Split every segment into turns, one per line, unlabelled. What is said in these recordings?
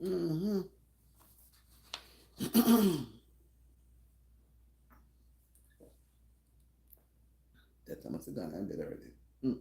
Mm-hmm. That I must have done. I did already. Mm.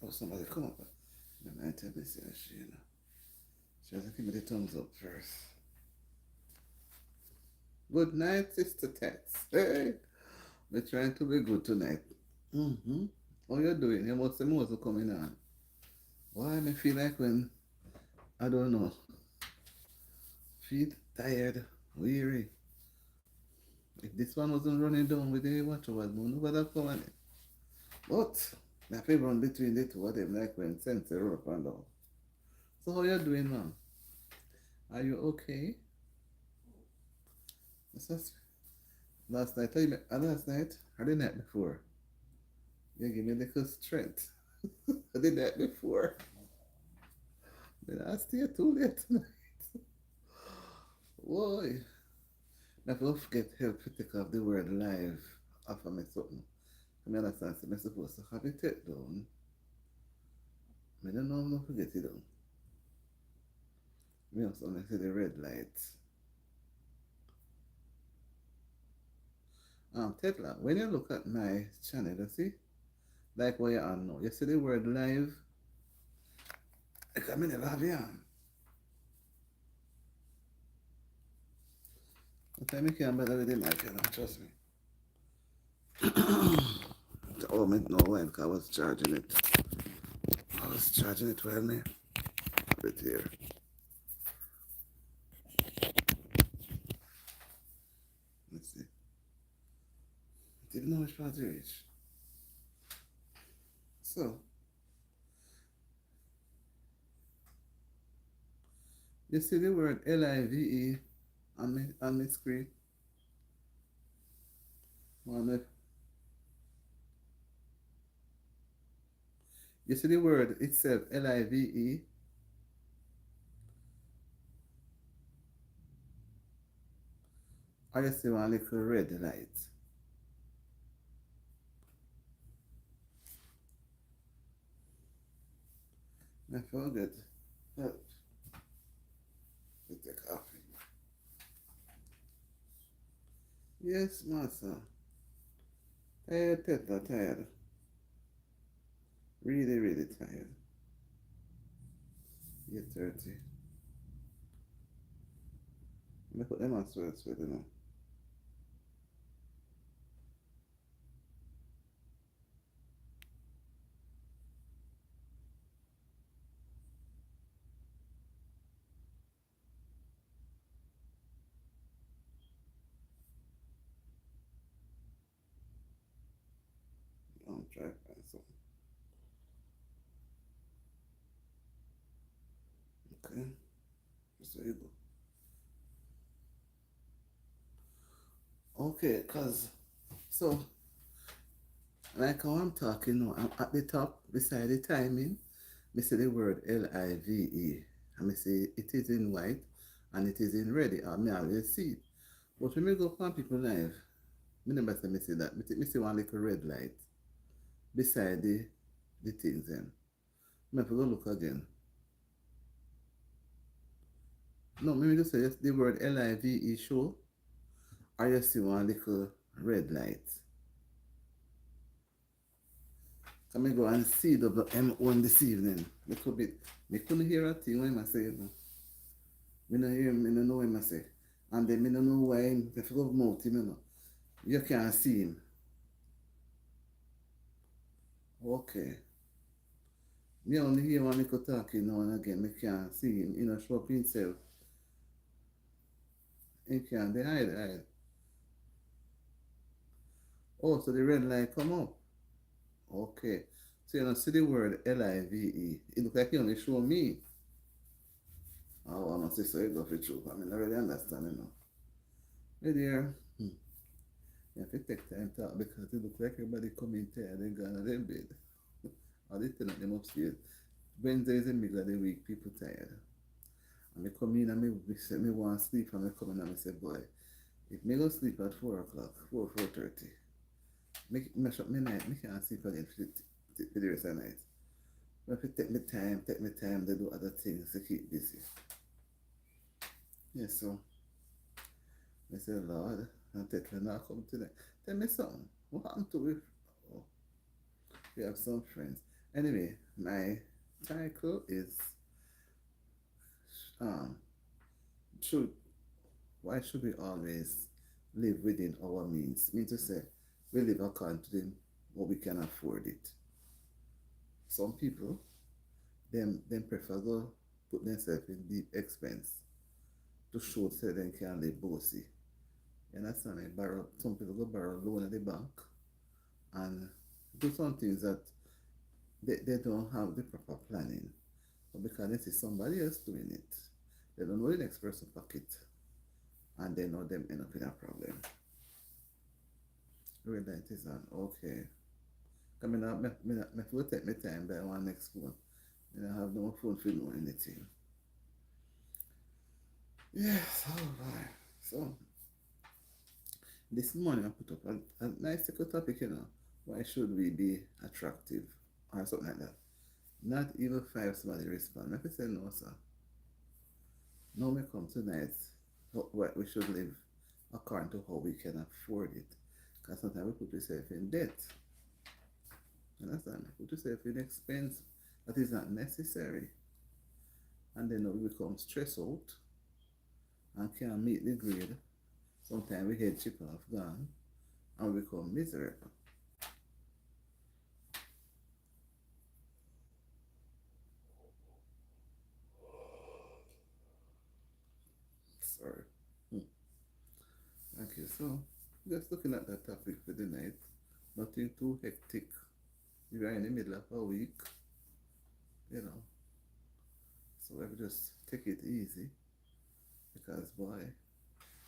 Oh, somebody come up. The man tell me, say, she has to give me the thumbs up first. Good night, Sister Tats. Hey, we're trying to be good tonight. Mm-hmm. How you doing? You must have more coming on. Why me feel like when, I don't know, feel tired, weary. If this one wasn't running down with the watch over, no would have come on it. But, I feel run between the two of them like when sense roll up and down. So how you doing, man? Are you okay? Just last night, last night, or the night before, you give me a little strength. The night before. Then I stay too late tonight. Boy, I don't forget help to take off the word live off of me something. I mean, understand, so I'm supposed to have it take down. I don't know, I'm not forget it down. Me also see the red light. Tetla, when you look at my channel, you see, like what you're on now, you see the word live? Like I never have it on. But I make you better with the mic, you know, trust me. Oh, I no when I was charging it. I was charging it well, man. Put it here. Let's see. I didn't know which part to reach. So, you see the word LIVE on my screen? You see the word itself, LIVE? Or you see one little red light? I forget. Help. With the coffee. Yes, master. Tired, tired. Really, really tired. You're 30. Let me put them on sweat, you know. I'll try to find something. Okay. So you go. Okay, cause so like how I'm talking now, I'm at the top beside the timing. Me see the word LIVE. And me see it is in white and it is in red. I me always see it. But when me go on people live, me never say me see that. Me see one little red light beside the things then. Me have to go look again. No, me just say yes, the word LIVE show. Or you see one little red light. So me go and see WM1 this evening. Little bit. Me couldn't hear a thing when I say it. Me no hear, me no know what I say. And then me no know why him, if you go mouth him, you know. You can't see him. Okay. Me only hear one little talking now and again. Me can't see him. He no show up himself. You can't hide. Oh, so the red light come up. Okay. So you don't see the word LIVE. It look like you only show me. Oh, I must say so you go for true. I mean, I really understand, you know. My dear, you have to take time to talk because it look like everybody coming tired and gone to their bed. Or they tell them upstairs. Wednesday is the middle of the week, people tired. And me come in and me say me want to sleep and me come in and me say, boy, if me go sleep at 4 o'clock, 4:30, me shut me night, me can't sleep again for the rest of the night. I have to take me time to do other things to keep busy. Yeah, so I say, Lord, and Tetla now come today. Tell me something. What happened to it? Oh, we have some friends. Anyway, my title is um should why should we always live within our means? Mean to say we live according to them what we can afford it. Some people them prefer go put themselves in deep expense to show say they can live bossy. You understand me? Borrow some people go borrow loan at the bank and do some things that they don't have the proper planning. But because they see somebody else doing it, they don't know the next person pocket and they know them end up in a problem. Red light is on. Okay. Coming up, me will take my time by one next phone. I don't have no phone for know anything. Yes, all right. So this morning I put up a nice little topic, you know. Why should we be attractive? Or something like that. Not even five somebody respond. If I say no, sir. No me come tonight. What we should live according to how we can afford it. Because sometimes we put ourselves in debt. You understand? Put yourself in expense that is not necessary. And then we become stressed out and can't meet the grade. Sometimes we head chip off gone and we become miserable. Sorry. Hmm. Okay, so just looking at that topic for the night. Nothing too hectic. We are in the middle of a week, you know. So we just take it easy because boy,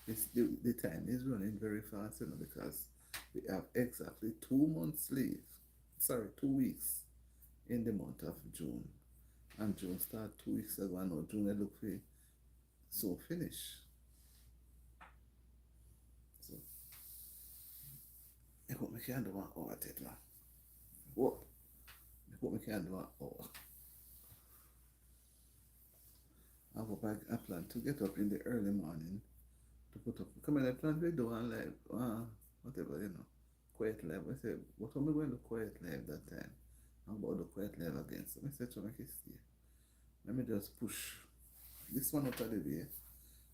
the time is running very fast, you know, because we have exactly 2 months leave. Sorry, 2 weeks in the month of June. And June start 2 weeks ago, and now June I look for so finish. So I hope we can do 1 hour, Tetla. What? I hope we can do 1 hour. I plan to get up in the early morning to put up. Come on, I plan to do one live, whatever, you know, quiet live. I said, what am I going to quiet live that time? I'm about to quiet live again. So I said, to make it stay. Let me just push this one out of the way,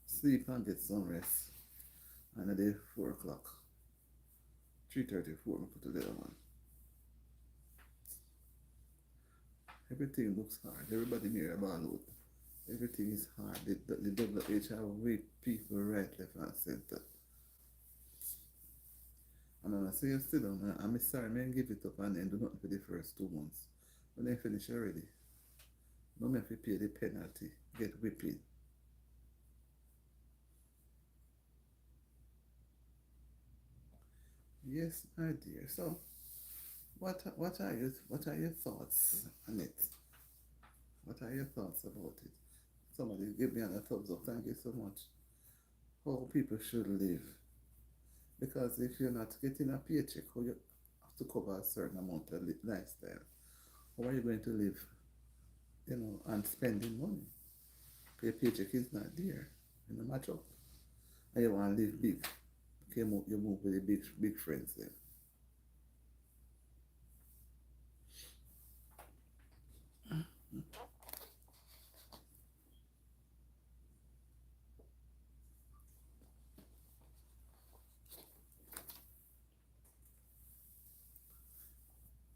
sleep and get some rest. And at the 4 o'clock, 3:34, I put the other one. Everything looks hard. Everybody near about load. Everything is hard. The WHO have raped people right, left, and center. And when I say you sit down, I'm sorry, man, give it up and then do nothing for the first 2 months. When they finish already, no me have to pay the penalty, get whipped. Yes, my dear. So, what are your thoughts on it? What are your thoughts about it? Somebody give me a thumbs up. Thank you so much. How people should live. Because if you're not getting a paycheck, how you have to cover a certain amount of lifestyle. How are you going to live, you know, and spending money? Your paycheck is not there. You know, match up. And you want to live big. Okay, you move with the big friends then.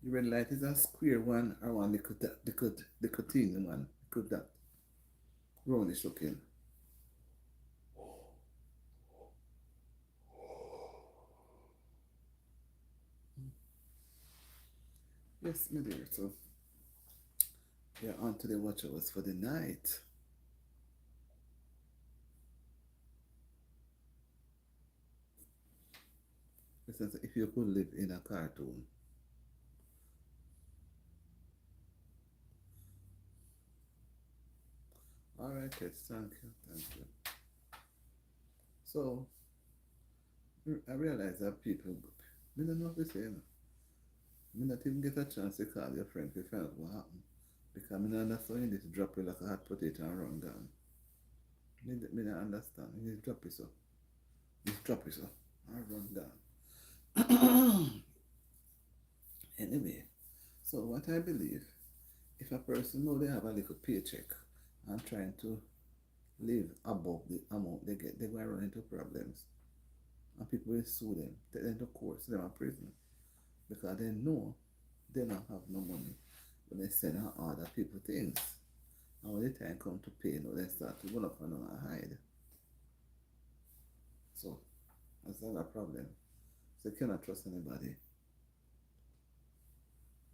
The red light is a square one or one the continuum one. Could that roundish looking. Yes, my dear. So we are on to the watch hours for the night. Listen, so if you could live in a cartoon, all right, kids, thank you, thank you. So I realize that people, me don't know what to say, you know. Me not even get a chance to call your friend to find out what happened. Because I don't understand you just drop it like a hot potato and run down. Me don't understand. You just drop it so. Just drop it so. And run down. Anyway, so what I believe, if a person know they have a little paycheck and trying to live above the amount they get, they're going to run into problems. And people will sue them, take them to court, send them to prison. Because they know they don't have no money when they send out other people things. And when the time come to pay, you know, they start to go up and hide. So that's not a problem. So you cannot trust anybody.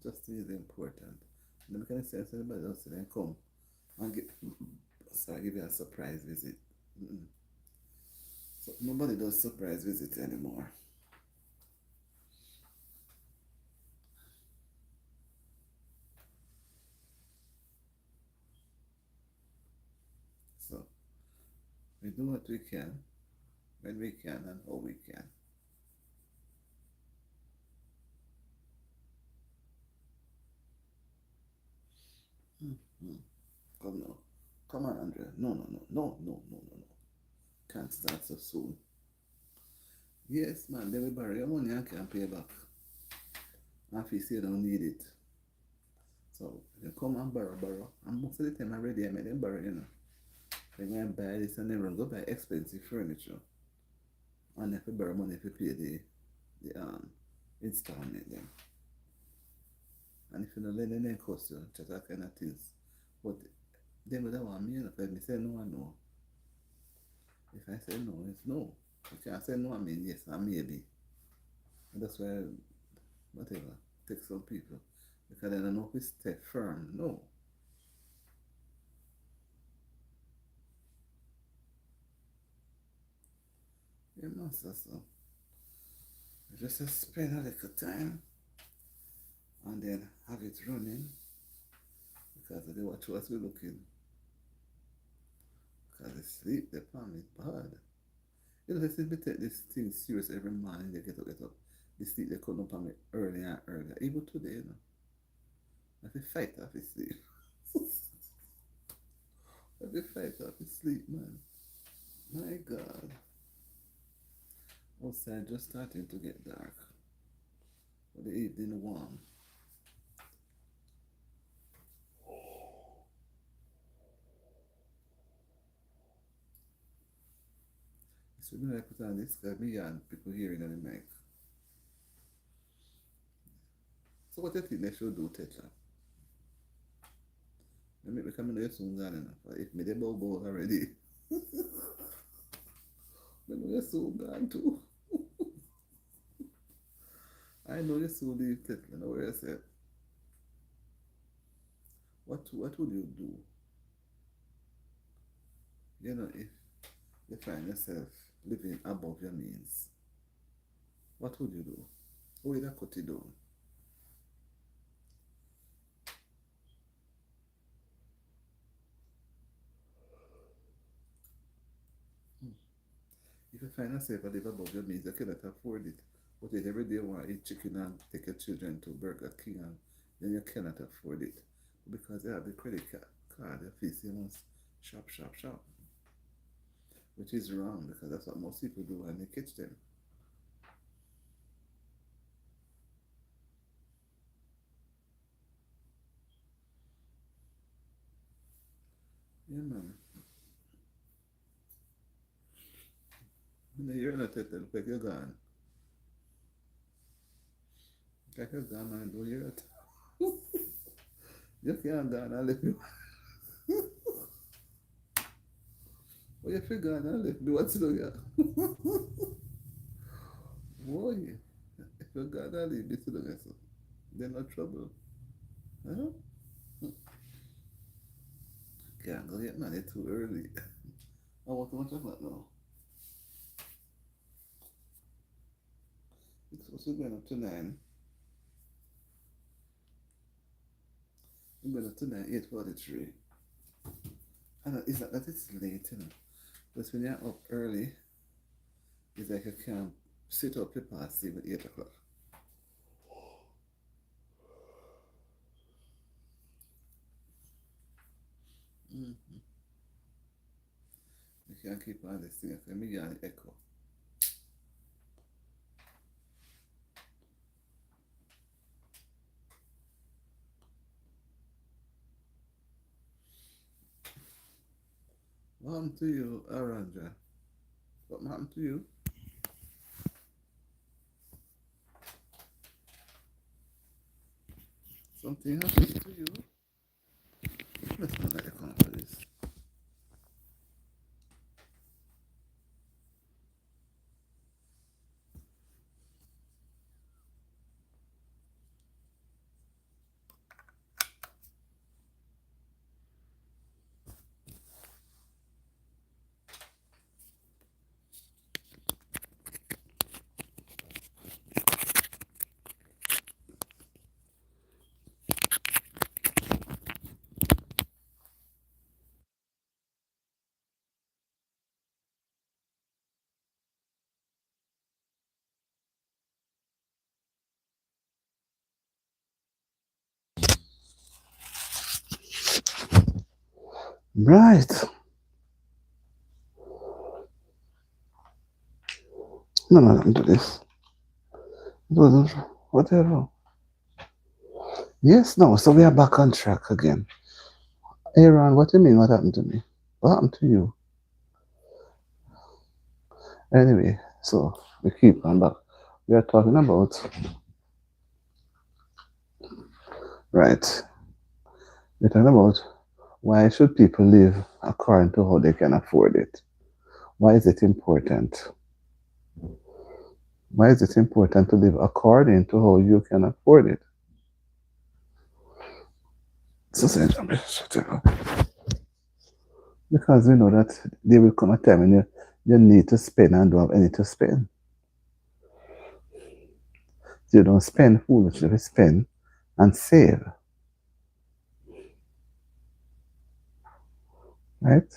Just is important. And then can sense anybody else then come and give you a surprise visit. Mm-mm. So nobody does surprise visits anymore. So we do what we can, when we can, and how we can. Mm-hmm. Come now. Come on, Andrea. No, no, no, no, no, no, no, no. Can't start so soon. Yes, man, they will borrow your money and can't pay back. And if you say you don't need it. So you come and borrow. And most of the time already I make them borrow, you know. They go and buy this and then run go buy expensive furniture. And if you borrow money if you pay the installment then. And if you don't let them then cost you, just that kind of things. But they would want me, you know, if I say no, I know. If I say no, it's no. You can't say no, I mean yes, and maybe. And that's why, whatever, take some people. Because they don't know if we stay firm. No. You must also. You just spend a little time and then have it running because of the watch what we're looking. Because the sleep, the palm is bad. You know, they say take this thing serious every morning. They get up, get up. The sleep, they come up on me earlier and earlier. Even today, you know. I have to fight off his sleep. I have to fight off his sleep, man. My God. Outside just starting to get dark. But the evening warm. So when I put on this, because me and people hearing on the mic. So what do you think they should do, Tetla? They make me come in there soon gone enough. If me they bow already, then you're soon gone too. I know you soon leave Tetla. Now where I said, what would you do? You know, if you find yourself living above your means, what would you do? How would you cut it down? If you find yourself a live above your means, you cannot afford it. But if every day you want to eat chicken and take your children to Burger King, and then you cannot afford it. Because you have the credit card, your face, you must shop, shop, shop. Which is wrong because that's what most people do when they catch them. Yeah, man. You're not at look like you're gone. Like you're gone, man. Don't hear it. You can't go and leave me. Oh, you feel gone and leave me. What's it do you? Boy, if you're gone and leave me, sit down, so. They're no trouble. Huh? Can't go get money too early. I want to watch that now. It's supposed to be going up to 9. It's going up to 9, 8:43. And it's not that it's late, you know. But when you're up early, it's like you can't sit up past even 8 o'clock. Mm. You can't keep on this thing. Let me get an echo. What happened to you, Aranja? What happened to you? Something happened to you? Let's go back to this. Right. No, no, don't do this. It wasn't whatever. Yes, no. So we are back on track again. Aaron, what do you mean? What happened to me? What happened to you? Anyway, so we keep on back. We are talking about right. We're talking about why should people live according to how they can afford it? Why is it important? Why is it important to live according to how you can afford it? So, because we know that there will come a time when you need to spend and don't have any to spend. So you don't spend foolishly, you spend and save. Right?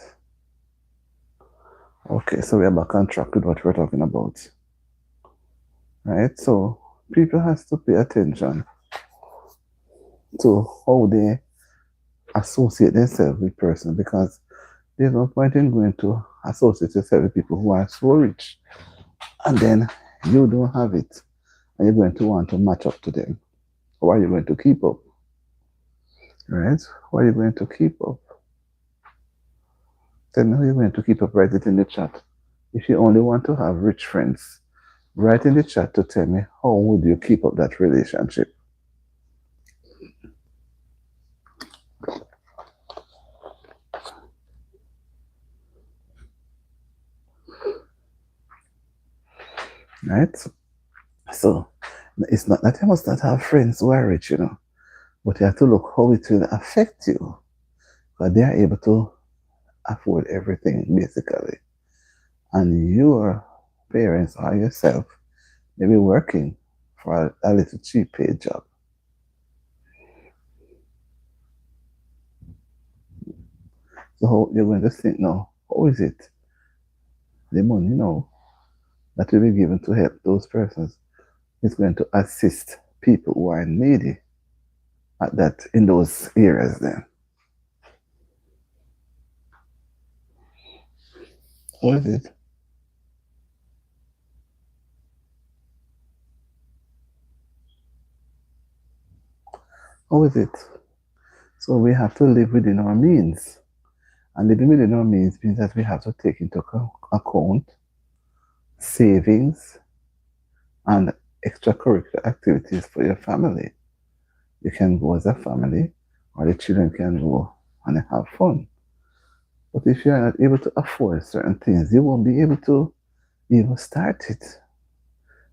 Okay, so we are back on track with what we're talking about. Right? So people has to pay attention to how they associate themselves with person because there's no point in going to associate yourself with people who are so rich and then you don't have it and you're going to want to match up to them. How are you going to keep up? Right? How are you going to keep up? Tell me how you're going to keep up. Write it in the chat. If you only want to have rich friends, write in the chat to tell me how would you keep up that relationship. Right? So it's not that you must not have friends who are rich, you know, but you have to look how it will affect you. Because they are able to afford everything basically. And your parents or yourself may be working for a little cheap paid job. So how you're going to think now, how is it the money, you know, that will be given to help those persons is going to assist people who are needy at that in those areas then. How is it? How is it? So we have to live within our means. And living within our means means that we have to take into account savings and extracurricular activities for your family. You can go as a family, or the children can go and have fun. But if you are not able to afford certain things, you won't be able to even start it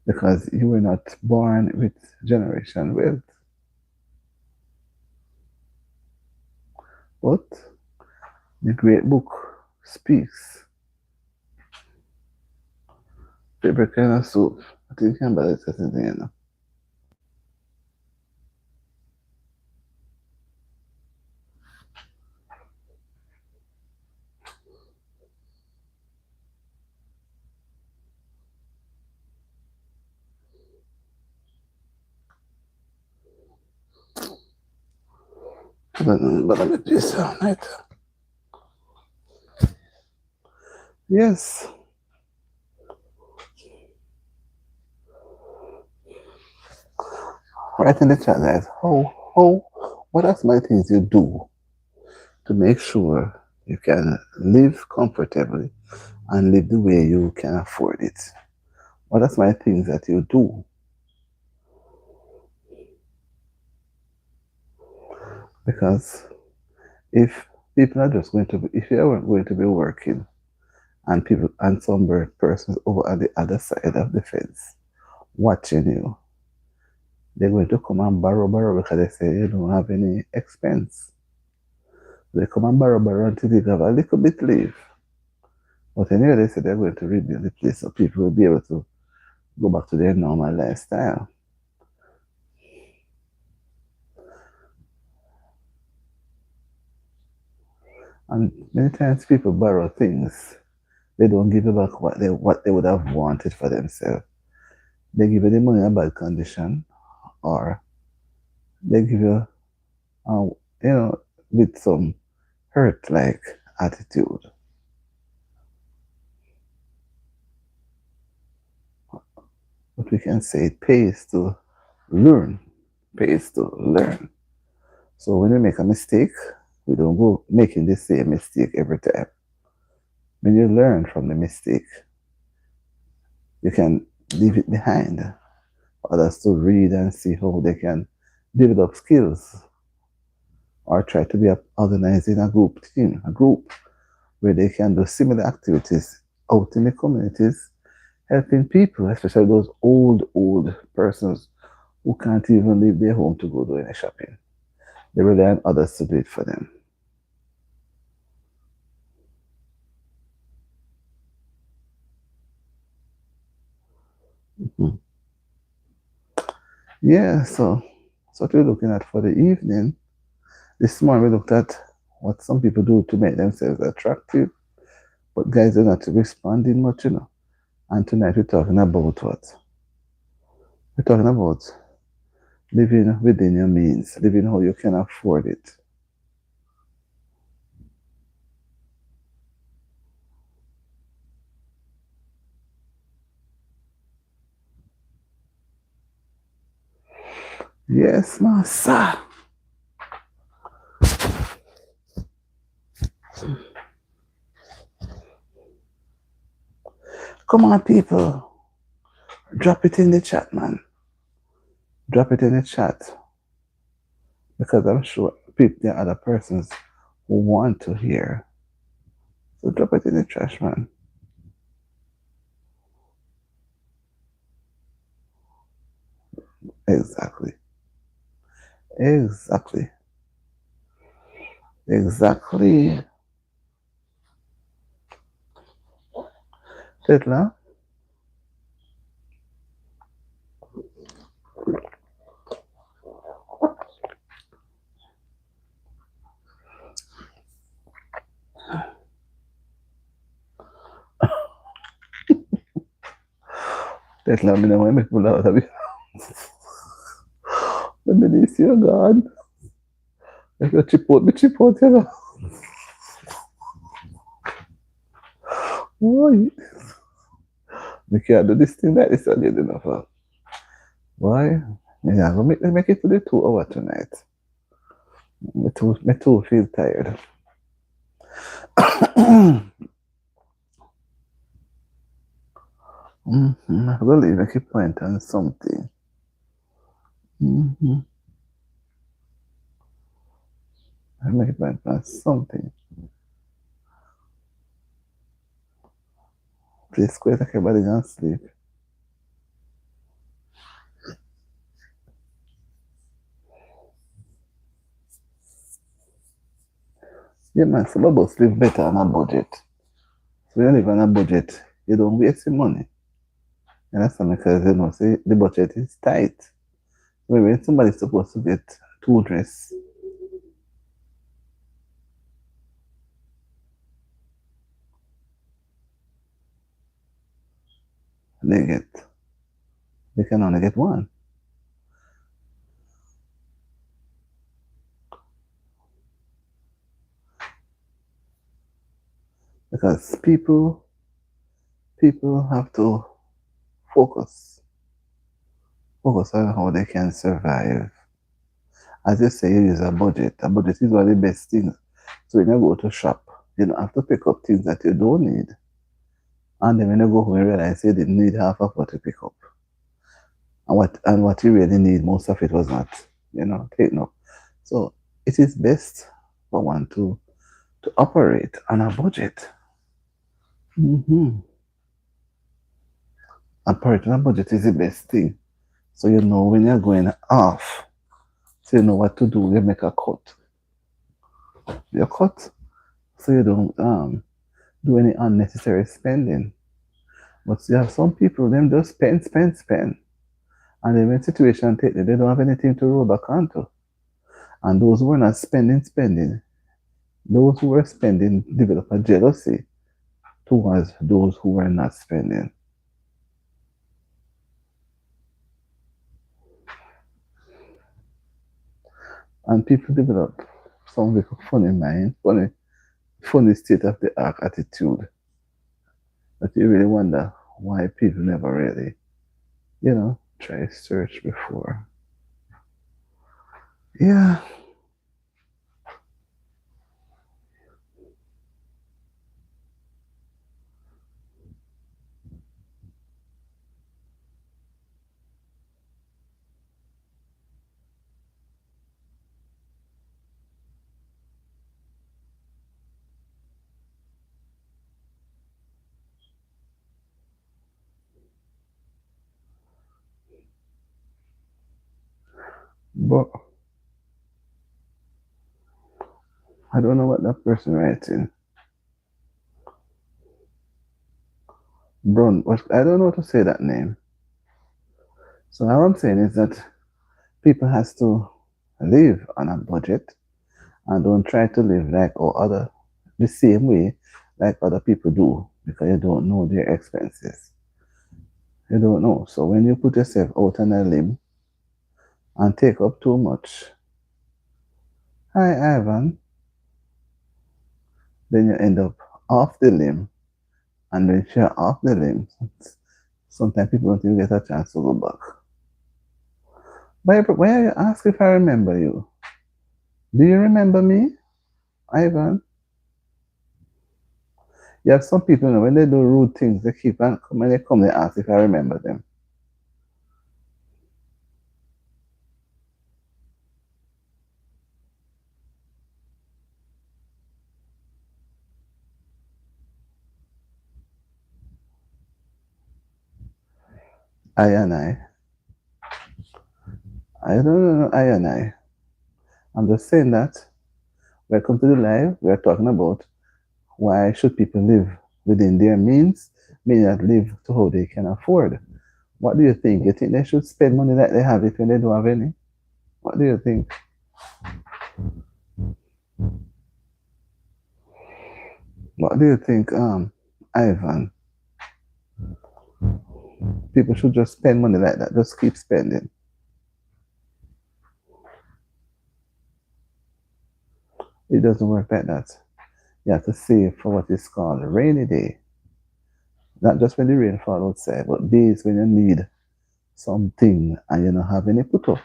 because you were not born with generation wealth. But the great book speaks. Paper kind of soup. I think I'm better at it, you know. But let me this on it. Yes. Right in the chat, guys. What are some of the things you do to make sure you can live comfortably and live the way you can afford it? What are some of the things that you do? Because if people are just going to be, if you are going to be working and people and some persons over at the other side of the fence watching you, they're going to come and borrow because they say you don't have any expense. They come and borrow until they have a little bit leave. But anyway, they say they're going to rebuild the place so people will be able to go back to their normal lifestyle. And many times people borrow things. They don't give you back what they would have wanted for themselves. They give you the money in bad condition, or they give you, uh, with some hurt like attitude. But we can say it pays to learn. Pays to learn. So when we make a mistake, we don't go making the same mistake every time. When you learn from the mistake, you can leave it behind for others to read and see how they can develop skills or try to be organized in a group where they can do similar activities out in the communities, helping people, especially those old persons who can't even leave their home to go do any shopping. They rely on others to do it for them. Mhm. Yeah, so that's what we're looking at for the evening. This morning we looked at what some people do to make themselves attractive, but guys are not responding much. And tonight we're talking about what? We're talking about living within your means, living how you can afford it. Yes, massa. Come on, people. Drop it in the chat, man. Drop it in the chat. Because I'm sure there are other persons who want to hear. So drop it in the trash, man. Exactly. Exactly. Exactly. Tetla, Tetla, me know make pull out of it. Let me this your God. If you chip out, you know. Why? We can't do this thing like this again, enough. Why? Yeah, make it to the 2 hour tonight. Me too feel tired. I believe I keep point on something. Mm-hmm. I make a point on something. Please quit like everybody gonna sleep. Yeah, man, some of us live better on a budget. So when you live on a budget, you don't waste your money. And that's because you know, see, the budget is tight. So when somebody's supposed to get two dress, they get they can only get one. Because people have to focus. Focus on how they can survive. As you say, you use a budget. A budget is one of the best things. So when you go to shop, you don't have to pick up things that you don't need. And then when you go home, you realize you didn't need half of what you pick up. And what you really need, most of it was not, taken up. So it is best for one to operate on a budget. Mm-hmm. Operating on a budget is the best thing. So you know when you're going off, so you know what to do. You make a cut. You cut so you don't do any unnecessary spending. But you have some people, them just spend, spend, spend. And then when situation take them, they don't have anything to roll back onto. And those who are not spending, those who were spending develop a jealousy towards those who were not spending. And people develop some little funny mind, funny state of the art attitude that you really wonder why people never really, try search before. Yeah, but I don't know what that person writing. Brown, I don't know how to say that name. So what I'm saying is that people has to live on a budget and don't try to live like or other the same way like other people do because you don't know their expenses. You don't know. So when you put yourself out on a limb and take up too much, hi Ivan, then you end up off the limb. And when you're off the limb, sometimes people don't even get a chance to go back. Why are you asking if I remember you? Do you remember me, Ivan? You have some people, when they do rude things, they keep on when they come, they ask if I remember them. I and I don't know I and I. I'm just saying that welcome to the live. We're talking about why should people live within their means, meaning that live to how they can afford. What do you think? You think they should spend money like they have it when they don't have any? What do you think? What do you think, Ivan? People should just spend money like that. Just keep spending. It doesn't work like that. You have to save for what is called a rainy day. Not just when the rain fall outside, but days when you need something and you don't have any put up.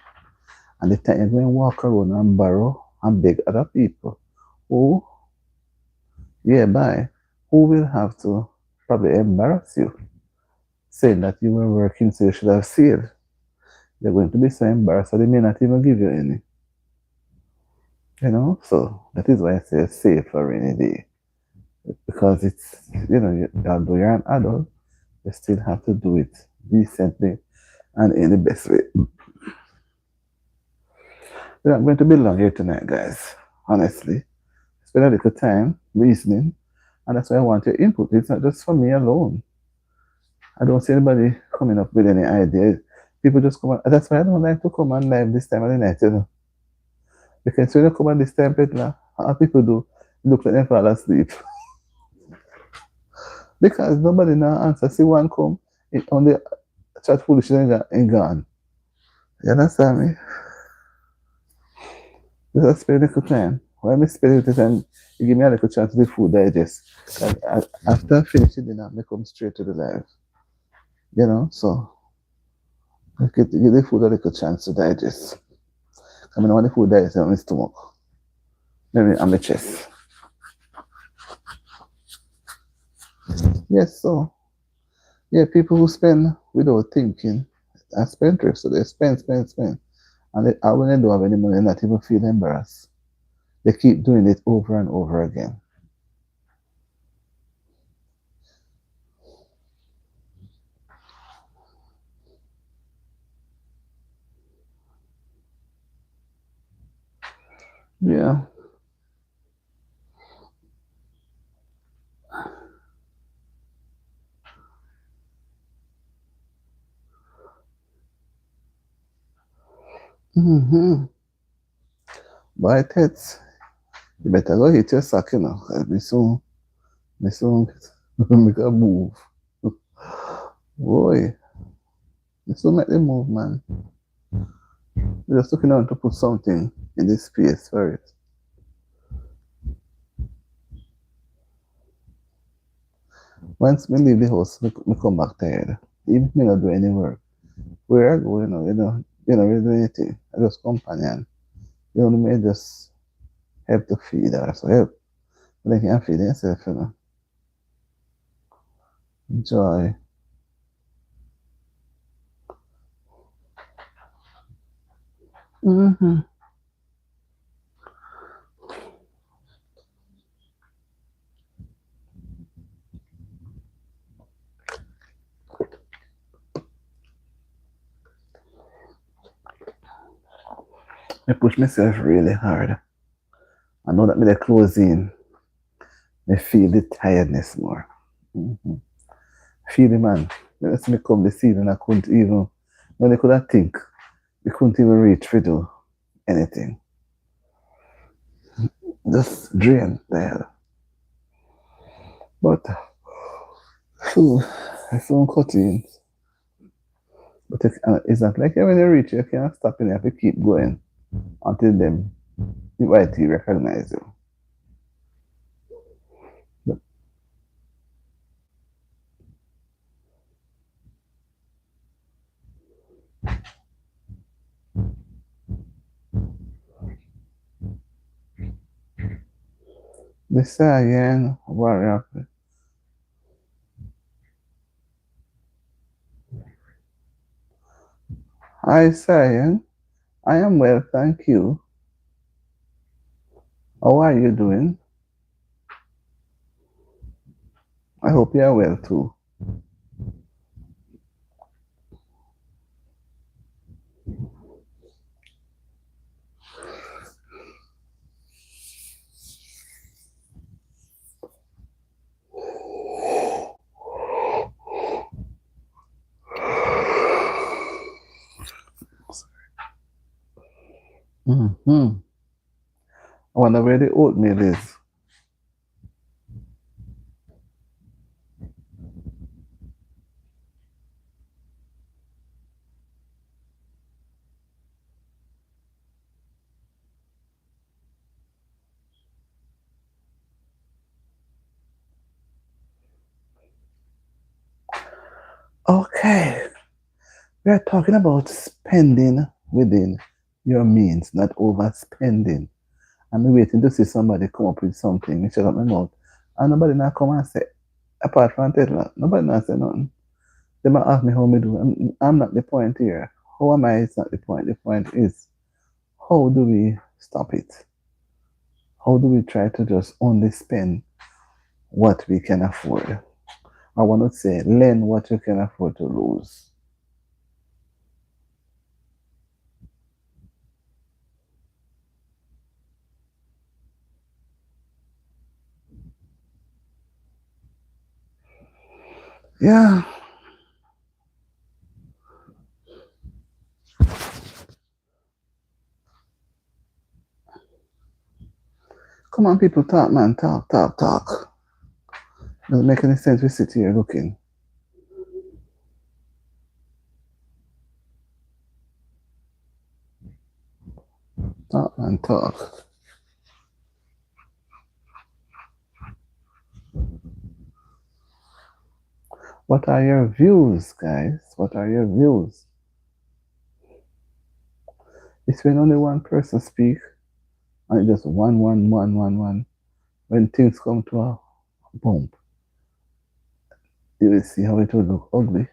And the time you're going to walk around and borrow and beg other people who, yeah, bye, who will have to probably embarrass you, saying that you were working so you should have saved. They're going to be so embarrassed that they may not even give you any. So that is why I say save for rainy day. Because it's, although you're an adult, you still have to do it decently and in the best way. We're not going to be long here tonight, guys. Honestly, spend a little time reasoning, and that's why I want your input. It's not just for me alone. I don't see anybody coming up with any ideas. People just come on. That's why I don't like to come on live this time of the night, you know. Because when you come on this time, Petla, how people do look like they fall asleep. Because nobody now answer. See one come, it only chat foolish and gone. You understand me? Just spend a little time. Why me spend a little time? You give me a little chance to the food digest. After I finish the dinner, I come straight to the live. You know, so I give the food a little chance to digest. I mean, when the food digests on my stomach, maybe on my chest. Yes, so yeah, people who spend without thinking are spendthrift, so they spend. And when they don't have any money, they not even feel embarrassed. They keep doing it over and over again. Yeah. Mm-hmm. Boy, Tets, you better go hit your sack, you know. 'Cause me soon, make a move. Boy, me soon make the move, man. We're just looking on to put something in this space for it. Once me leave the house, me come back tired. Even if me not do any work. Where I go, you know, really do anything. I just companion. You know, me just help to feed her. So help. But they can feed themselves, you know. Joy. Mm-hmm. I push myself really hard. I know that me the closing, I feel the tiredness more. Mm-hmm. Feel it, man. When me come this evening, I couldn't even, when I could have think, we couldn't even reach for do anything. Just drain there. But, phew, I soon cut in. But it's not like when you reach, you can't stop and you have to keep going until them the YT recognize you. But the Saiyan warrior, hi Saiyan, I am well, thank you. How are you doing? I hope you are well too. Mm-hmm. I wonder where the oatmeal is. Okay, we are talking about spending within your means, not overspending. I'm waiting to see somebody come up with something. Me shut up my mouth. And nobody now come and say, apart from that, nobody now say nothing. They might ask me how me do. I'm not the point here. How am I? It's not the point. The point is, how do we stop it? How do we try to just only spend what we can afford? I want to say, learn what you can afford to lose. Yeah. Come on, people, talk, man. Talk, talk, talk. Doesn't make any sense. We sit here looking. Talk, man, talk. What are your views, guys? What are your views? It's when only one person speak, and just one. When things come to a bump, you will see how it would look ugly.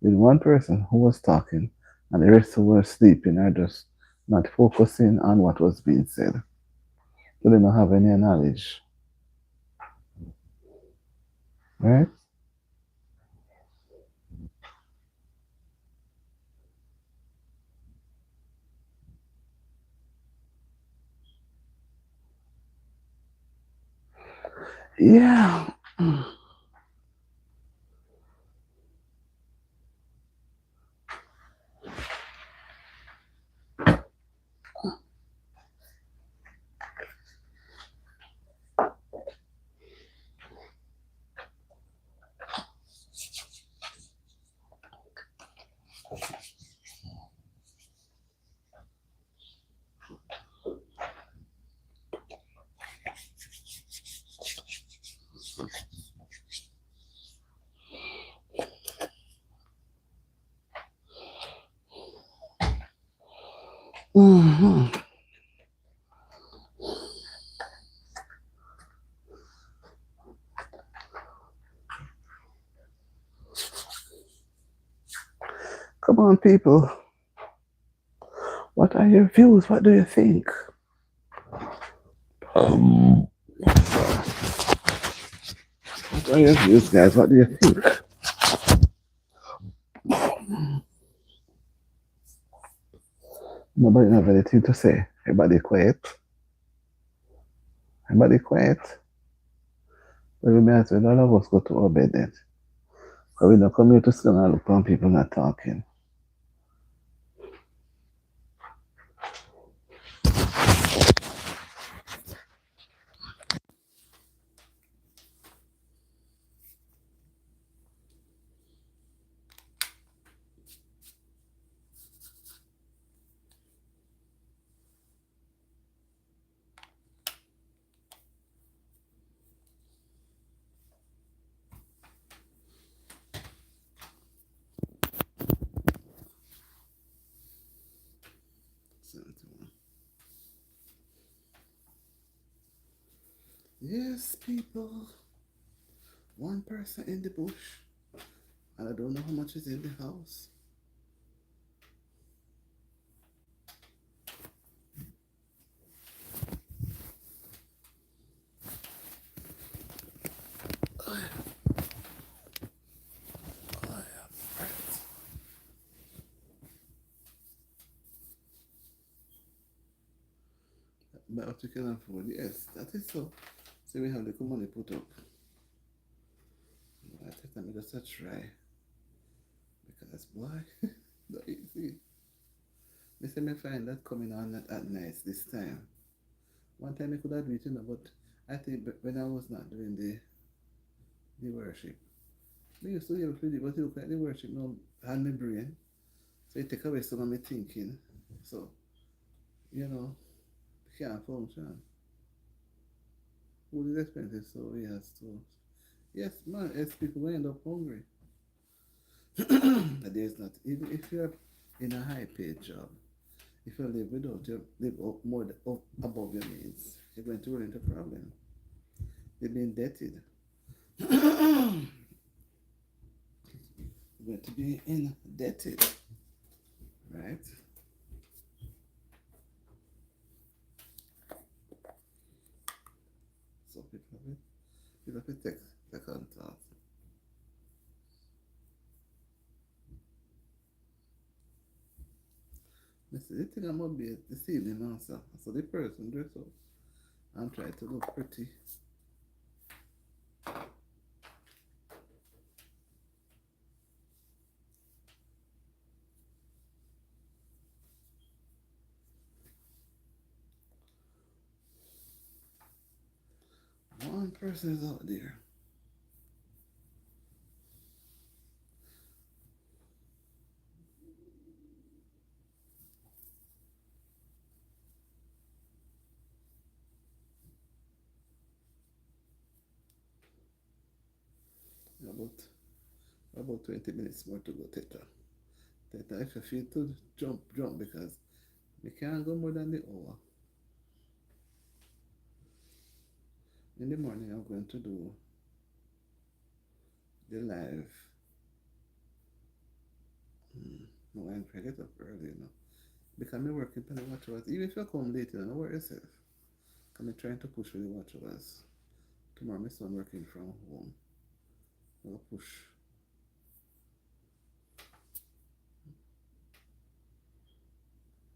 With one person who was talking, and the rest who were sleeping or just not focusing on what was being said. So they don't have any knowledge. Right? Yeah. Hmm. Come on, people. What are your views? What do you think? Um, what are your views, guys? What do you think? Nobody have anything to say. Everybody quiet. Everybody quiet. Well, we may as well all of us go to our bed then. Because we don't come here to sit and look on people not talking. Yes, people. One person in the bush. And I don't know how much is in the house. But what you can afford, yes, that is so. So we have the money put up. I think let me just a try. Because boy, not easy. They say me find that coming on at night this time. One time I could have do it, but I think when I was not doing the worship, me used to able to do it, but you look at the worship now on my brain. So it take away some of my thinking. So, you know, can't function. Food is expensive, so he has to. Yes, man, as people will end up hungry. But there's not, even if you're in a high paid job, if you live without you live up more up above your means, you're going to run into a problem. You're being indebted. You're going to be indebted, right? So people have to take the contact. The thing about be deceiving also. So the person dress up and try to look pretty. persons out there. About 20 minutes more to go, Teta. Teta, if you feel to jump because we can't go more than the hour. In the morning, I'm going to do the live. No, I'm trying to get up early, you know. Because I'm working for the watch hours. Even if you come late, you don't worry yourself. I'm trying to push for the watch hours. Tomorrow, my son working from home. I'll push.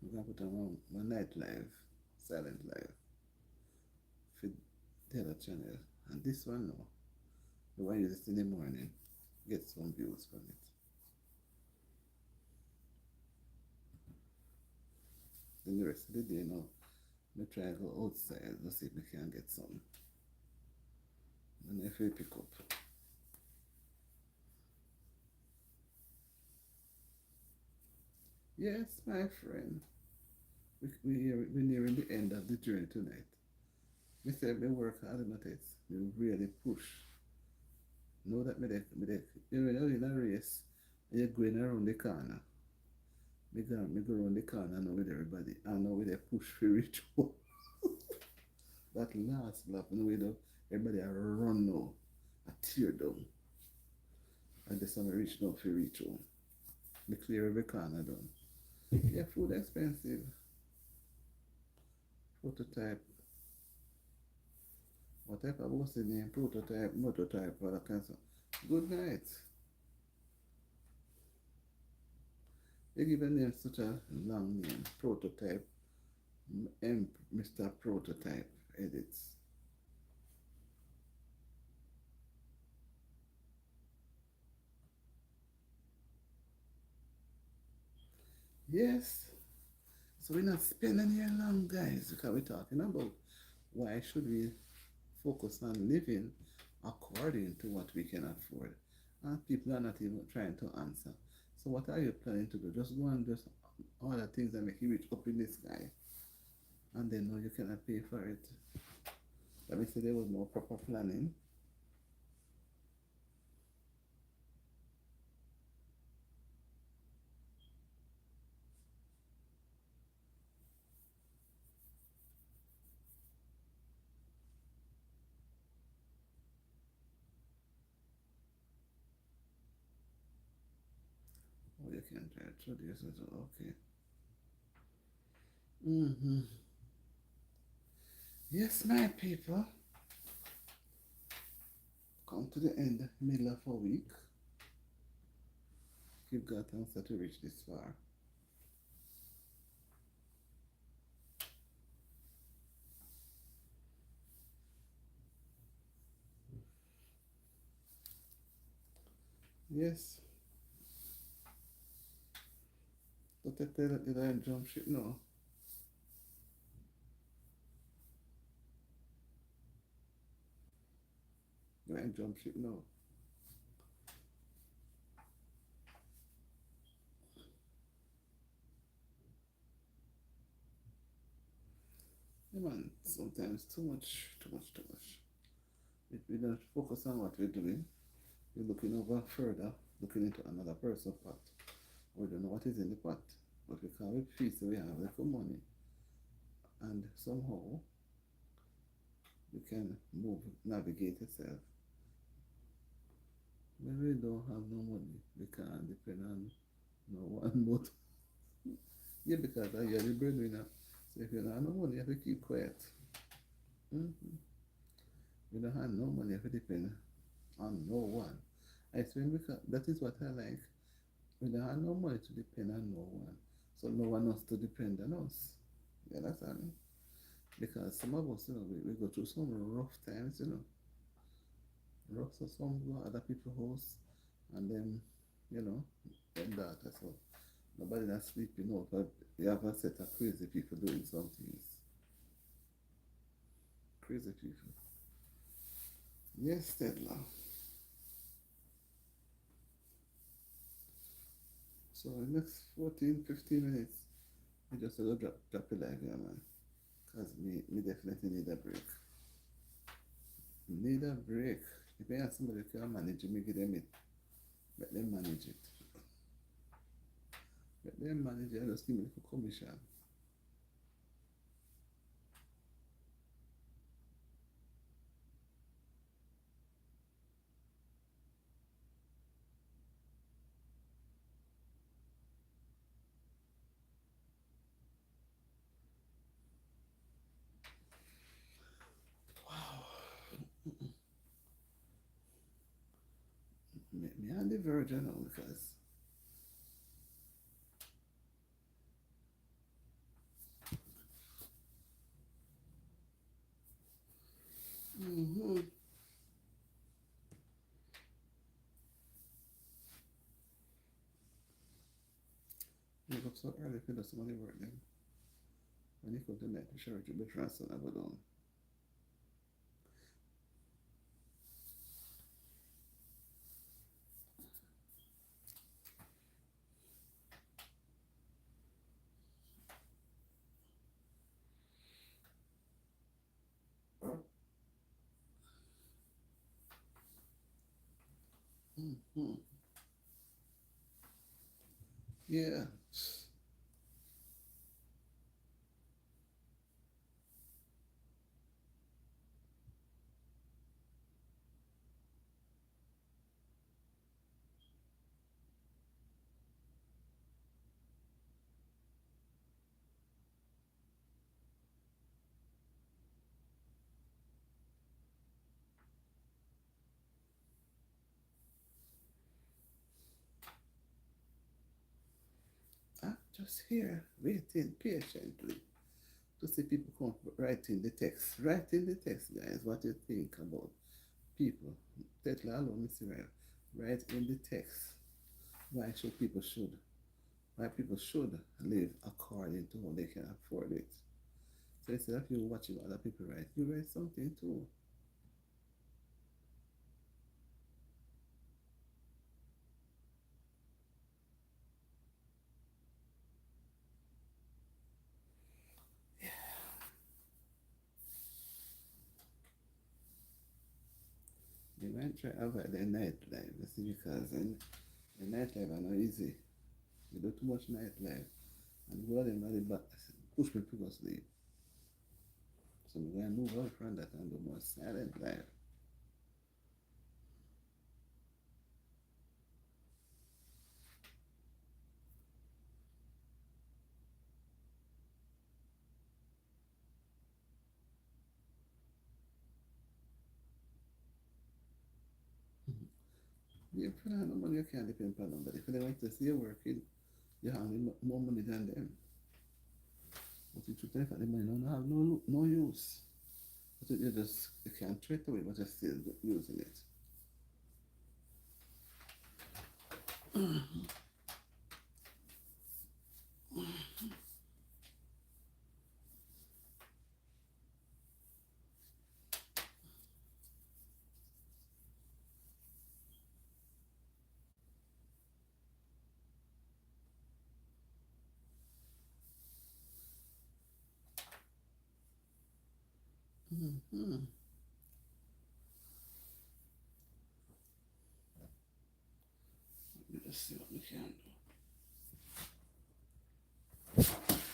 I'm going to put on my night live, silent live, for the other channel. And this one, no. The one you use it in the morning. Get some views from it. Then the rest of the day, now, I try to go outside to see if we can get some. And if we pick up. Yes, my friend. We're nearing the end of the journey tonight. We said we work hard on it. We really push. Know that you know, in a race, and you're going around the corner. Me go around the corner now with everybody. And now we they push for reach home. That last lap, you know, everybody are run now. I tear down. And this time I reach now for reach home. Me clear every corner down. Yeah, food expensive. Prototype. What type of what's the name? Prototype, mototype, all that kind of stuff. Good night. They give a name such a long name. Prototype. Mr. Prototype edits. Yes. So we're not spending here long, guys, because we're talking about why should we focus on living according to what we can afford. And people are not even trying to answer. So what are you planning to do? Just go and just all the things that make you rich up in the sky. And then no, you cannot pay for it. Let me say there was no proper planning. Oh, you can try through this as well. Okay. Mm-hmm. Yes, my people. Come to the end, middle of a week. Give God thanks that we reached this far. Yes. But I tell that I jump ship now. You ain't jump ship now. Yeah, man, sometimes too much. We don't focus on what we're doing. We're looking over further, looking into another person's pot. We don't know what is in the pot. But we can't feel so we have little money. And somehow we can move, navigate yourself. When we don't have no money, we can't depend on no one but yeah, because you're the breadwinner. So if you don't have no money, you have to keep quiet. Mm-hmm. You don't have no money, you have to depend on no one. I think because that is what I like. We don't have no money to depend on no one. So no one else to depend on us. You understand me? Because some of us, you know, we go through some rough times, you know. Rough so some go other people's house and then, you know, and that as well. Nobody that's sleeping out, but you have a set of crazy people doing some things. Crazy people. Yes, Stella. So in the next 14, 15 minutes, I just gonna drop a live here, man. Cause me definitely need a break. Need a break. If I have somebody who can manage it, me give them it. Let them manage it. Let them manage it and just give me the commission. Wow. Me on the verge now because mm-hmm. You up so early for the somebody work then. When you go to night, you sure you better answer and go down. Mm-hmm. Yeah. I'm just here waiting patiently to see people come writing the text. Writing the text, guys. What you think about people? Tetla alone, Mr. Right. Write in the text. Why should people should? Why people should live according to how they can afford it. So instead of you watching other people write, you write something too. You might try avoid the nightlife, you see, because in the nightlife are not easy. You do too much nightlife, and go them body back push me to go sleep. So we're gonna move away from that and do more silent life. You put on no money, you can't depend on nobody. If they want to see you working, you have more money than them. But you should take the money, no have no use. But you just you can't trade away, but you're still using it. Mm-hmm. Let me just see what we can do.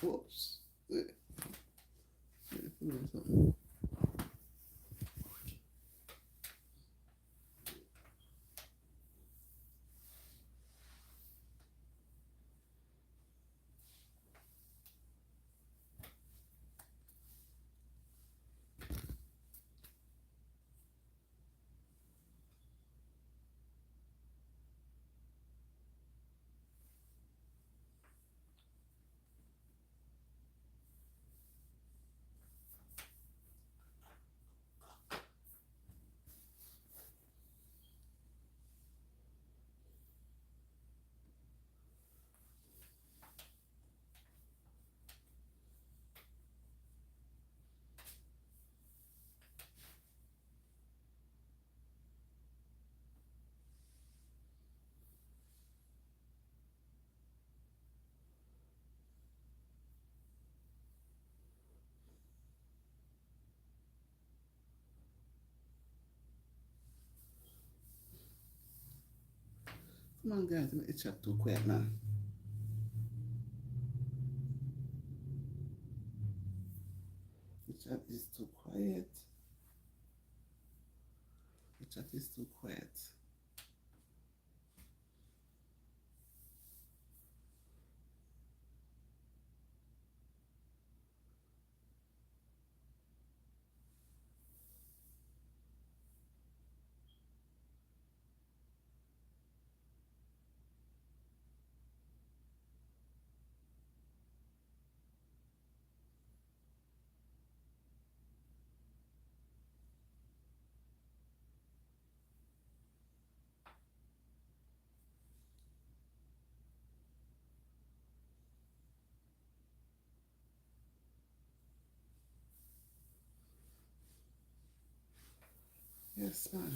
Whoops. Something. Come on, guys, make the chat too quiet, man. The chat is too quiet. The chat is too quiet. Yes, man.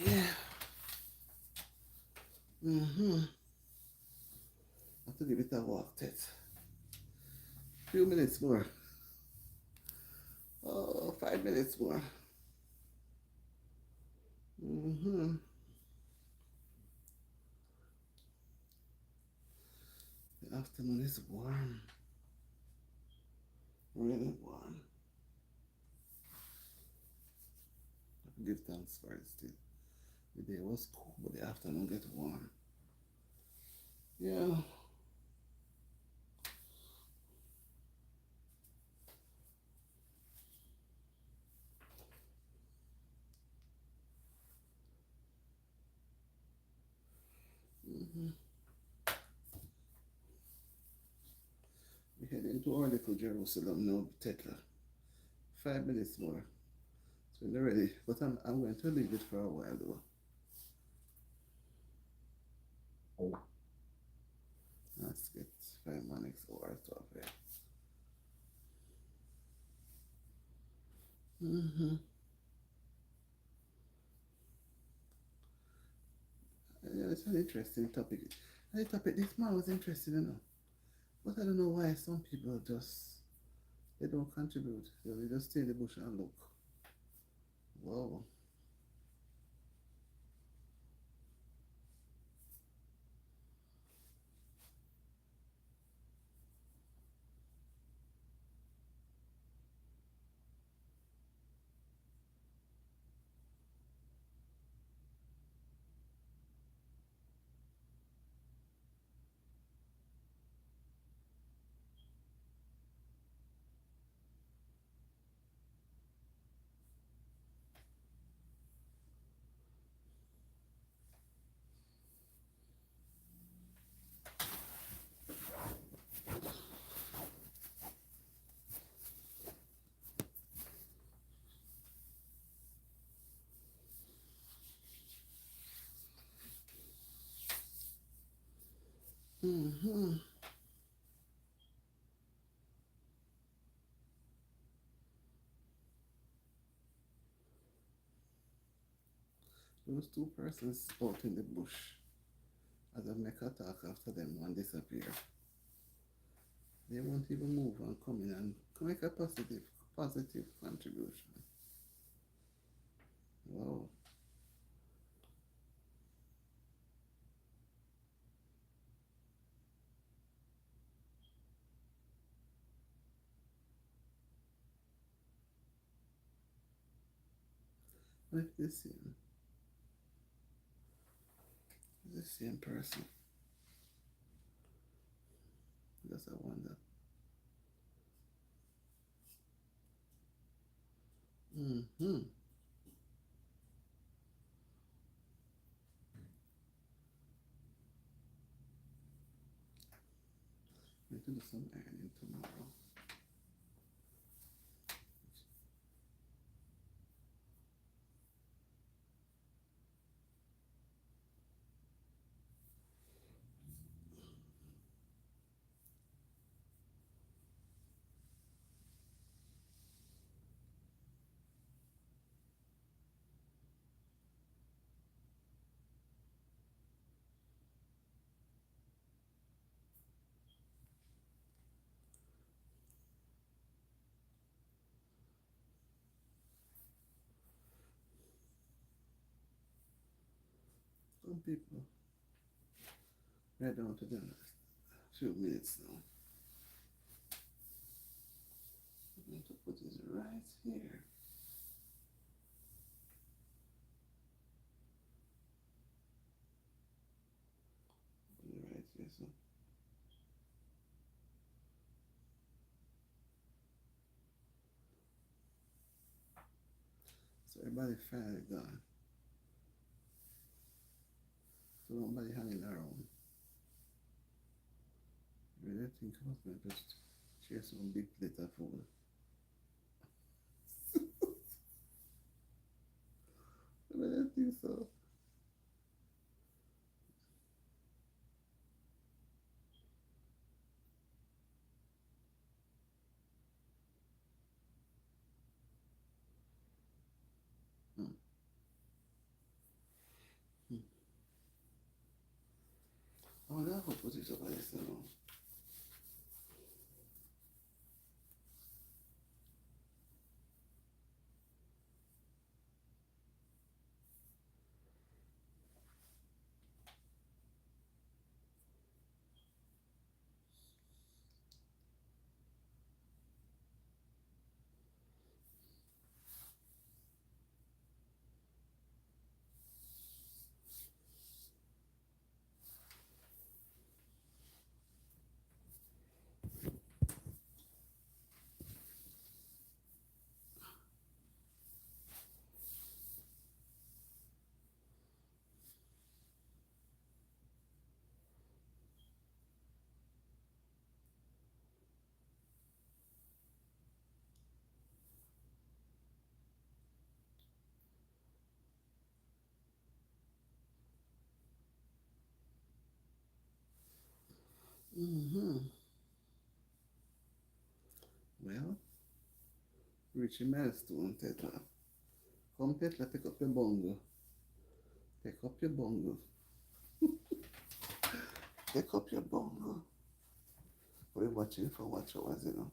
Yeah. Mm-hmm. I have to give it a walk, Ted. Few minutes more. Oh, 5 minutes more. Mm-hmm. The afternoon is warm. Really warm. I give thanks for it still. The day was cool, but the afternoon get warm. Yeah. Mm-hmm. We head into our little Jerusalem now, Tetla. 5 minutes more. So we're ready. But I'm going to leave it for a while though. Let's get 5 minutes or stuff here. Mm-hmm. Yeah, it's an interesting topic. The topic this man was interesting, But I don't know why some people just they don't contribute. They just stay in the bush and look. Wow. Mm-hmm. those two persons out in the bush. As I make a talk after them and disappear. They won't even move and come in and make a positive contribution. Wow. What if the same person? Just I wonder. Mm-hmm. Need to do some ironing tomorrow. Some people right down to the last few minutes now. I'm going to put this right here. Put it right here, so everybody finally gone. So nobody hanging around. I really think I was going to just share some big plate of food. I really think so. Hmm. Hmm. Oh, that hope put it over there, so. Mm-hmm. Well, reaching milestone, Tetla. Come, Tetla, take up your bongo. Take up your bongo. Take up your bongo. We're watching for watch hours, you know.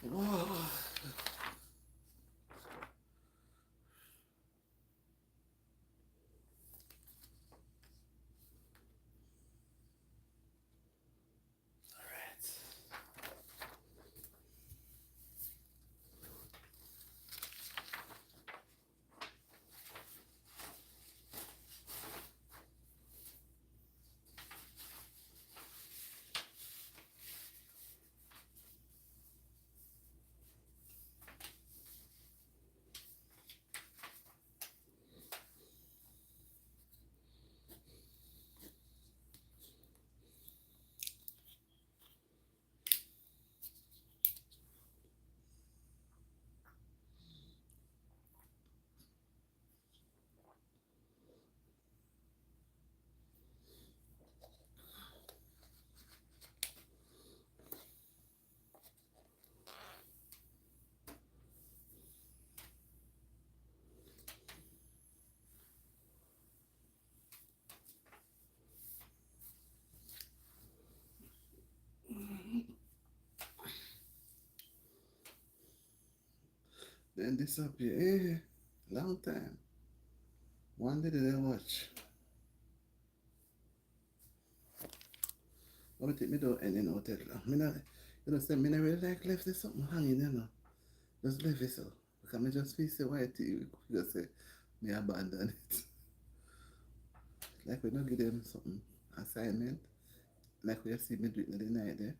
Whoa. Then disappear. Hey, long time. One day did I watch. I take me down any no take long. Me not, you know, say me not really like left this something hanging, you know. Just leave it so. Because me just feel say why you just say me abandon it. Like we don't give them something assignment. Like we see me do it in the night there.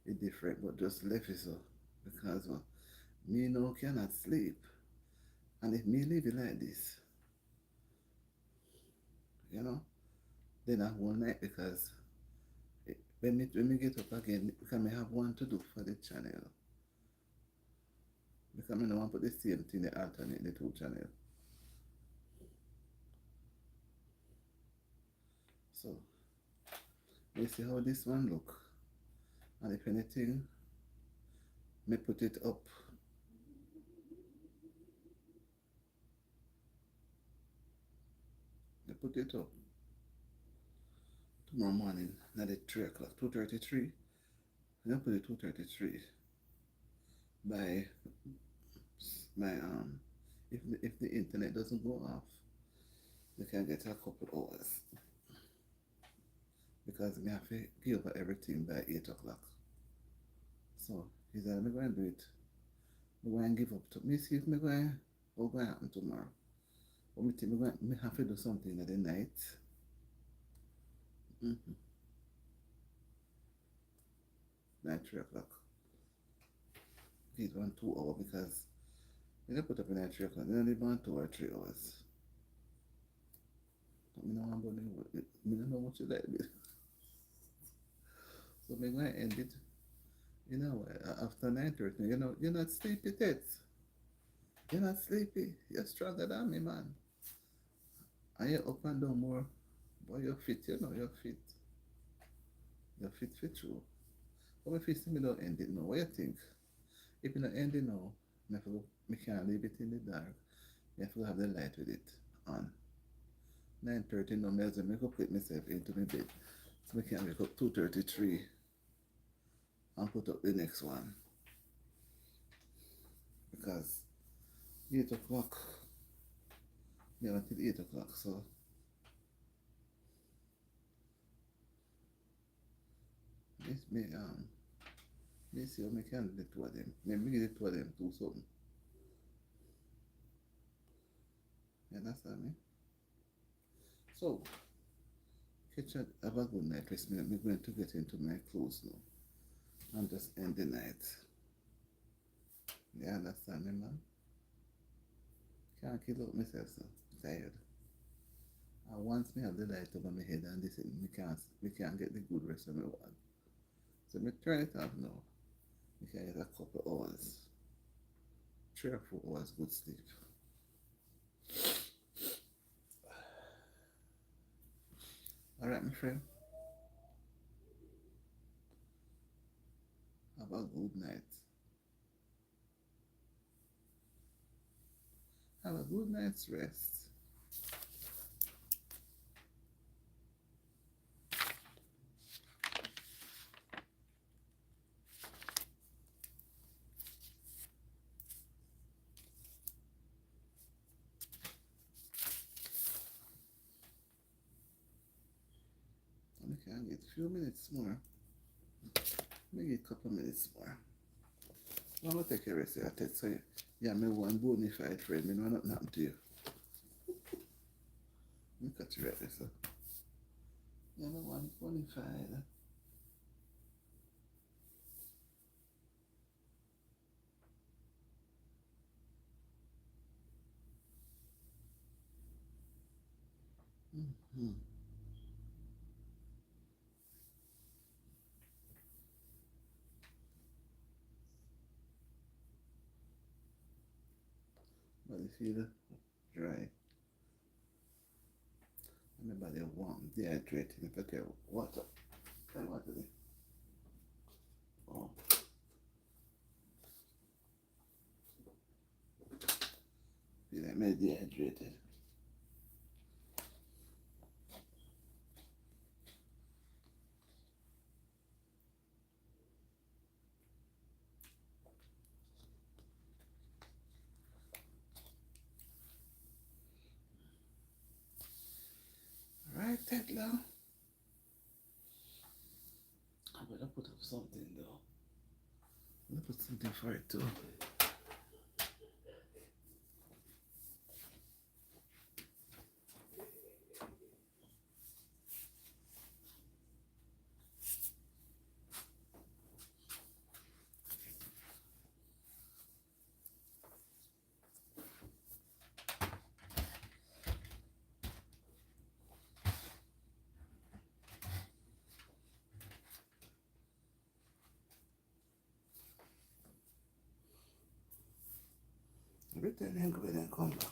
It's different, but just leave it so. Because me now cannot sleep. And if me leave it like this, you know, then I whole night because when me get up again, because I have one to do for the channel. Because I don't want to put the same thing, the alternate the two channel. So, we see how this one look. And if anything, me put it up. Me put it up tomorrow morning at the 3 o'clock, 2:33. I put it 2:33 by if the internet doesn't go off, you can get a couple hours because we have to give over everything by 8 o'clock. So he said, I'm going to do it. I'm going to give up to me, see if I'm going what going to happen tomorrow. But me think me have to do something at the night. Mm-hmm. Night 3 o'clock. Give 1 2 hours because you don't put up in at 3 o'clock, you only want 2 or 3 hours. But me don't know what you like it. So me going to end it. You know, after 9:30, you know, you're not sleepy, Tets. You're not sleepy. You're stronger than me, man. And you're up and down more. But you're fit, you know, you're fit. You're fit true. But if you see me don't end it now, what you think? If you don't end it now, me can't leave it in the dark. You have to have the light with it on. 9:30 now, me go put myself into my bed. So we can wake up 2:33 and put up the next one. Because 8 o'clock, yeah, until 8 o'clock, so me see how me can do the two of them. Maybe the two of them do something. You understand me? So, catch have a good night rest. I'm going to get into my clothes now and just end the night. You understand me, man? Can't kill out myself, so tired. And once me have the light over my head and this, we can't get the good rest of my world. So me turn it off now. We can get a couple hours. 3 or 4 hours good sleep. Alright, my friend. Have a good night. Have a good night's rest. get a few minutes more. Maybe a couple minutes more. I'm gonna take a rest of your test. So yeah, me one bona fide friend. Me know nothing happened to you. Me cut you right there, so. Yeah, me one bona fide. Mm-hmm. Body feel dry. And my body warm, dehydrated. If I take water. Try water there. Oh, feel like me dehydrated. Alright, Tekla. I better put up something though. I'm gonna put something for it too. Every time I go in and come back.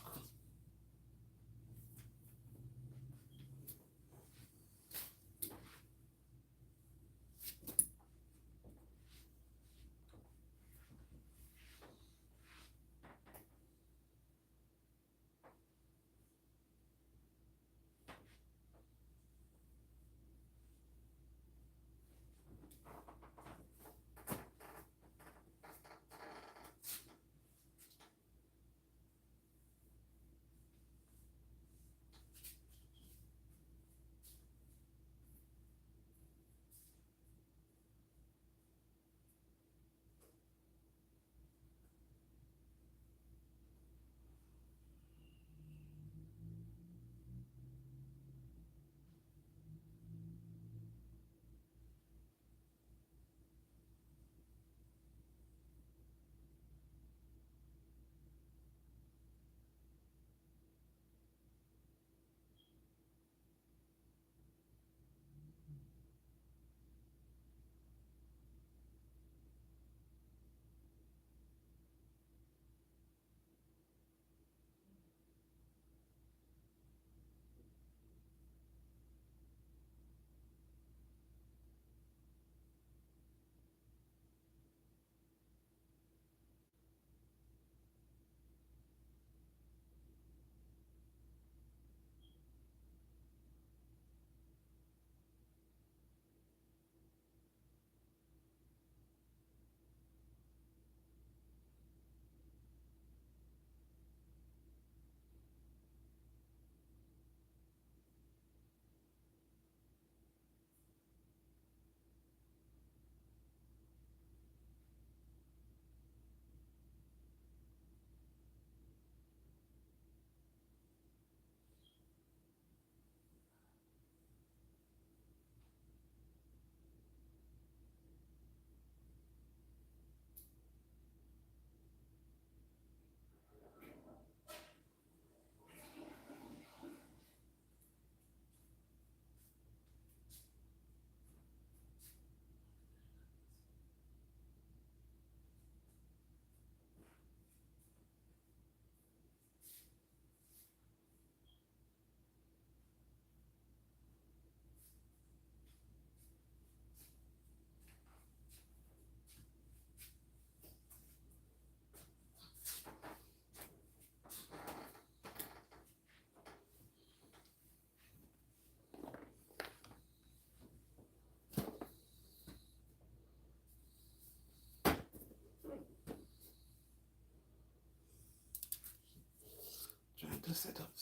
Trying to set up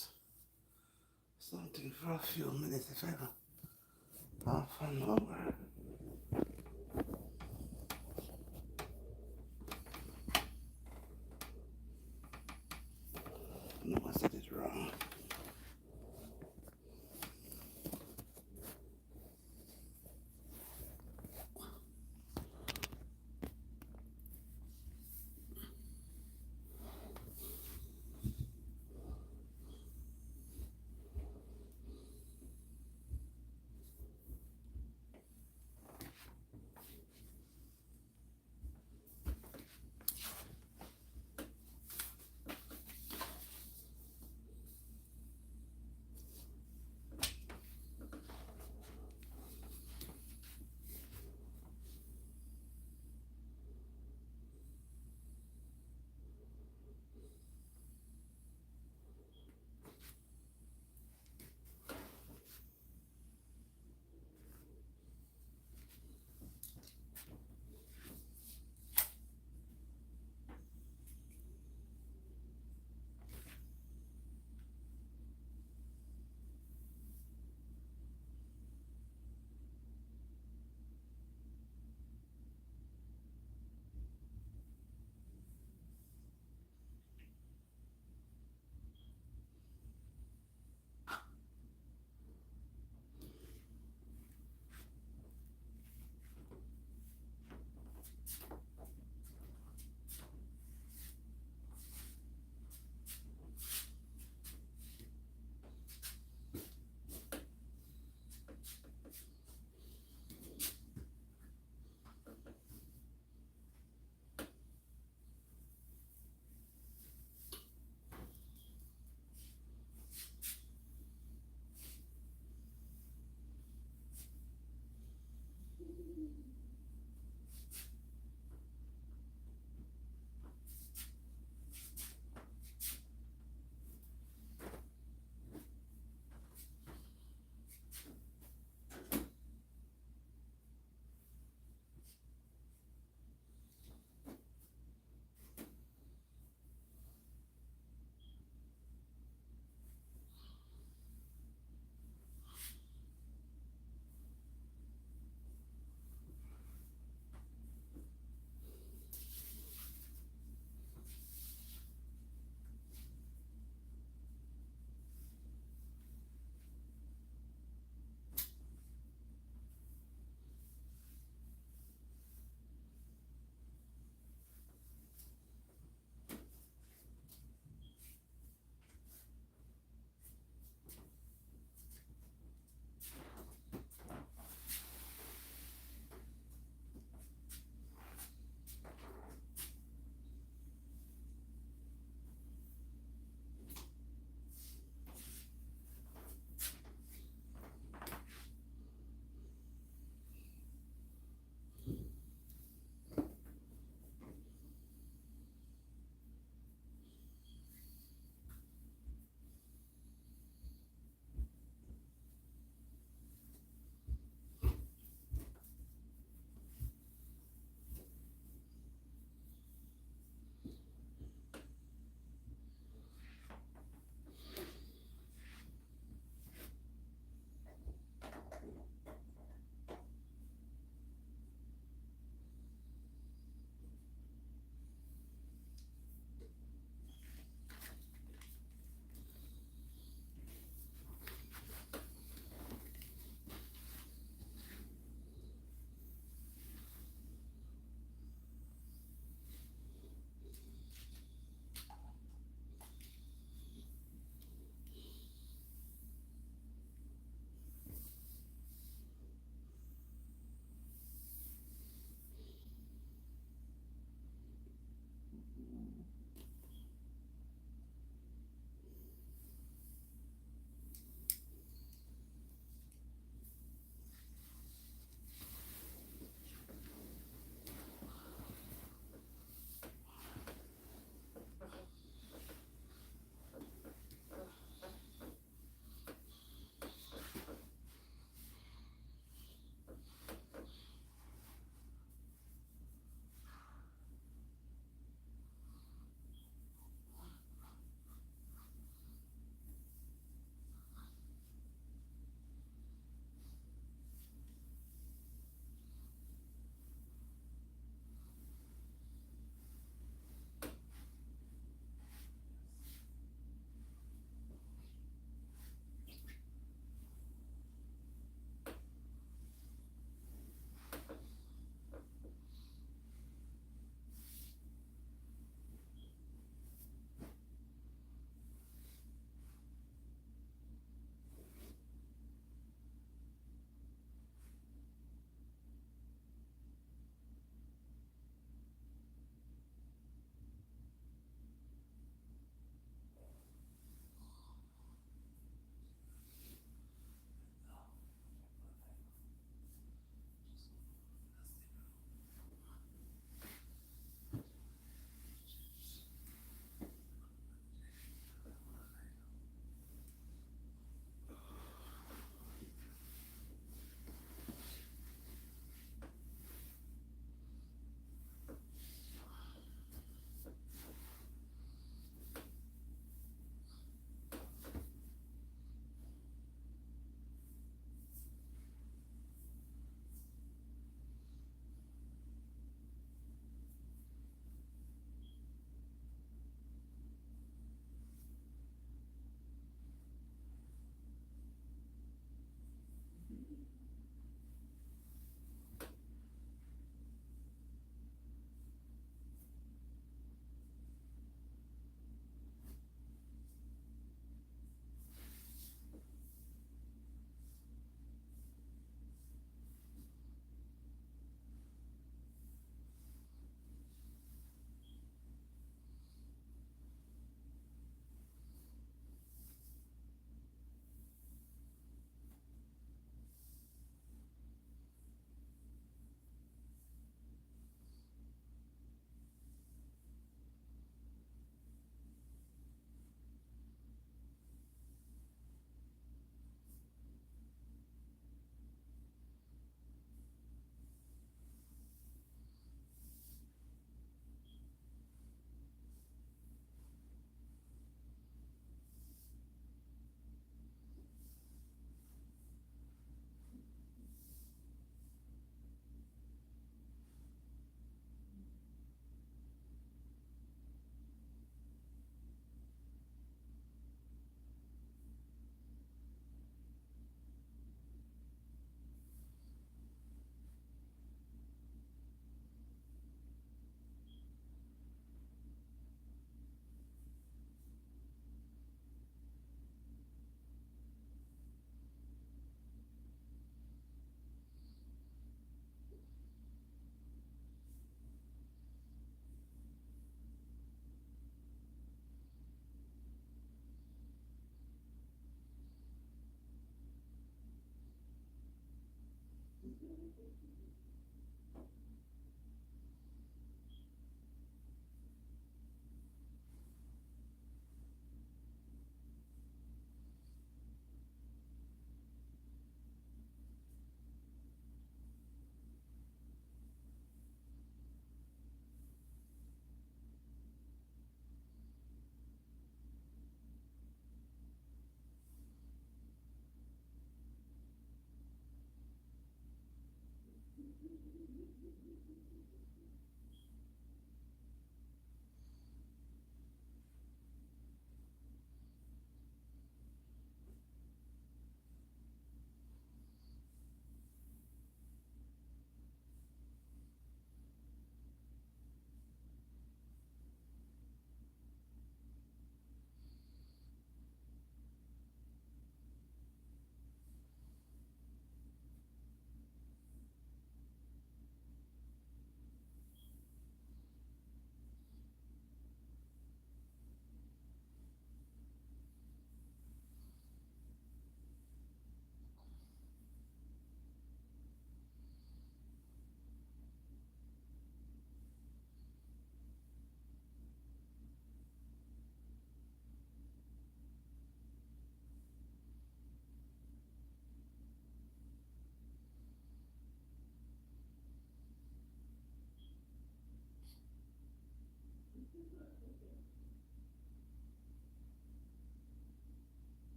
something for a few minutes if I can. Half One more. No, I said it wrong.